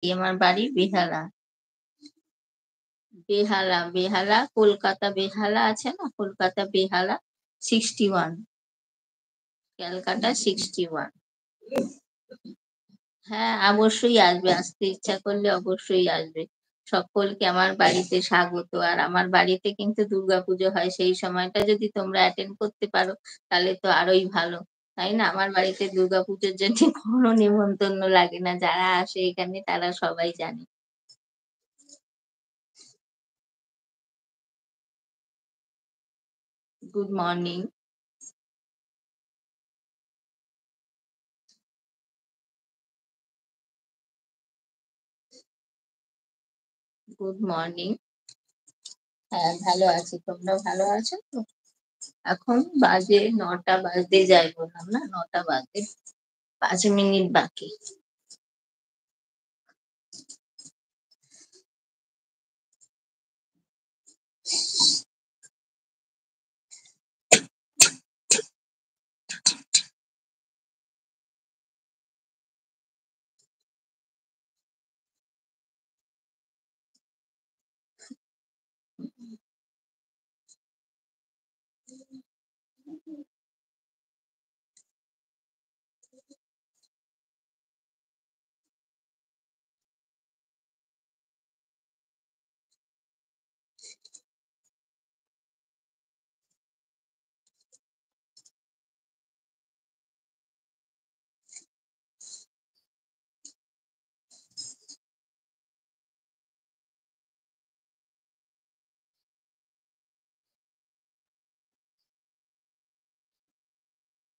আমার বাড়ি বেহালা। বেহালা, কলকাতা বেহালা আছে না? কলকাতা বেহালা 61, ক্যালকাটা 61। হ্যাঁ, অবশ্যই আসবে। আসতে ইচ্ছা করলে অবশ্যই আসবে। সকলকে আমার বাড়িতে স্বাগত। আর আমার বাড়িতে কিন্তু দুর্গাপুজো হয়। সেই সময়টা যদি তোমরা অ্যাটেন্ড করতে পারো, তাহলে তো আরোই ভালো। তাই না? আমার বাড়িতে দুর্গাপুজোর জন্য কোনো নেমন্তন্ন লাগে না। যারা আসে এখানে তারা সবাই জানে। Good morning, good morning. হ্যাঁ, ভালো আছি। তোমরা ভালো আছো তো? এখন বাজে ৯টা বাজতে যাই বললাম না? ৯টা বাজতে ৫ মিনিট বাকি।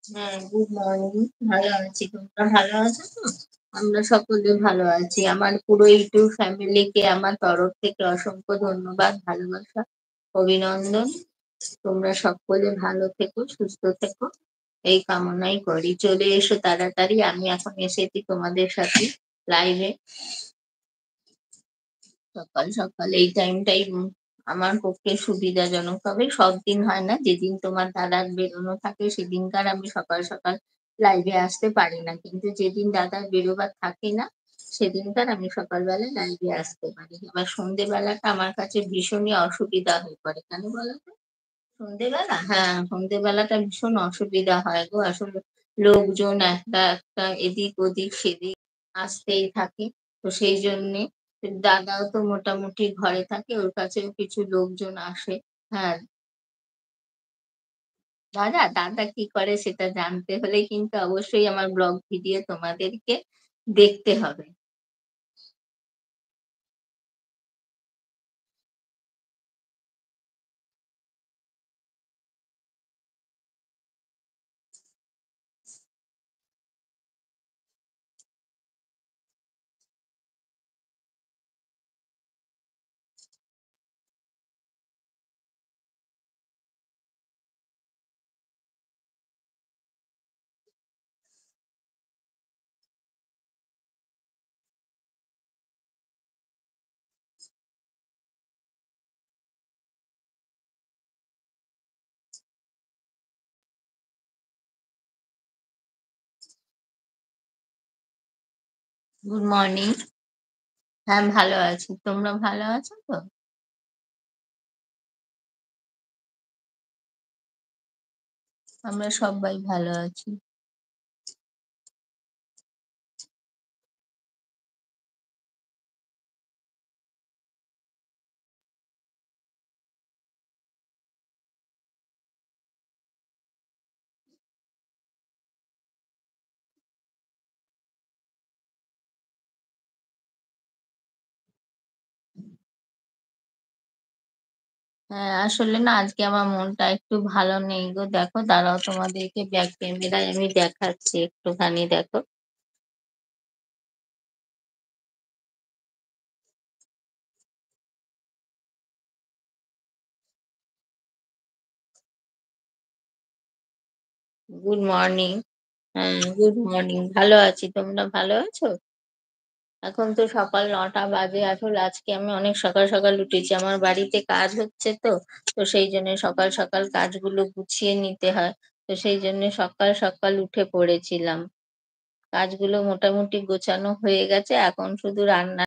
হ্যাঁ, গুড মর্নিং। ভালো আছি। তোমরা ভালো আছো তো? আমরা সকলে ভালো আছি। আমার পুরো ইউটিউব ফ্যামিলিকে আমার তরফ থেকে অসংখ্য ধন্যবাদ, ভালোবাসা, অভিনন্দন। তোমরা সকলে ভালো থেকো, সুস্থ থেকো। এই কামনাই করি। চলে এসো তাড়াতাড়ি। আমি এখন এসেছি তোমাদের সাথে লাইভে। সকাল সকাল এই টাইমটাই আমার পক্ষে সুবিধাজনক। তবে সব দিন হয় না। যেদিন তোমার দাদার বেরোনো থাকে সেদিনকার আমি সকাল সকাল লাইভে আসতে পারি না, কিন্তু যেদিন দাদার বেরোবার থাকে না সেদিনকার আমি সকালবেলা লাইভে আসতে পারি। আবার সন্ধেবেলাটা আমার কাছে ভীষণই অসুবিধা হয়ে পড়ে। কেন বলো তো? সন্ধেবেলা, হ্যাঁ, সন্ধেবেলাটা ভীষণ অসুবিধা হয় গো। আসলে লোকজন একটা একটা এদিক ওদিক সেদিক আসতেই থাকে। তো সেই জন্যে দাদাও তো মোটামুটি ঘরে থাকে, ওর কাছেও কিছু লোকজন আসে। হ্যাঁ, দাদা কি করে সেটা জানতে হলে কিন্তু অবশ্যই আমার ব্লগ ভিডিও তোমাদেরকে দেখতে হবে। Good morning. হ্যাঁ, ভালো আছি। তোমরা ভালো আছো তো? আমরা সবাই ভালো আছি। হ্যাঁ, আসলে না আজকে আমার মনটা একটু ভালো নেই গো। দেখো দাঁড়াও, তোমাদেরকে ব্যাক ক্যামেরায় আমি দেখাচ্ছি, একটুখানি দেখো। Good morning. হ্যাঁ, গুড মর্নিং। ভালো আছি। তোমরা ভালো আছো? এখন তো সকাল ৯টা বাজে। আসলে আজকে আমি অনেক সকাল সকাল উঠেছি। আমার বাড়িতে কাজ হচ্ছে তো। তো সেই জন্য সকাল সকাল কাজগুলো গুছিয়ে নিতে হয়। তো সেই জন্য সকাল সকাল উঠে পড়েছিলাম। কাজগুলো মোটামুটি গোছানো হয়ে গেছে। এখন শুধু রান্না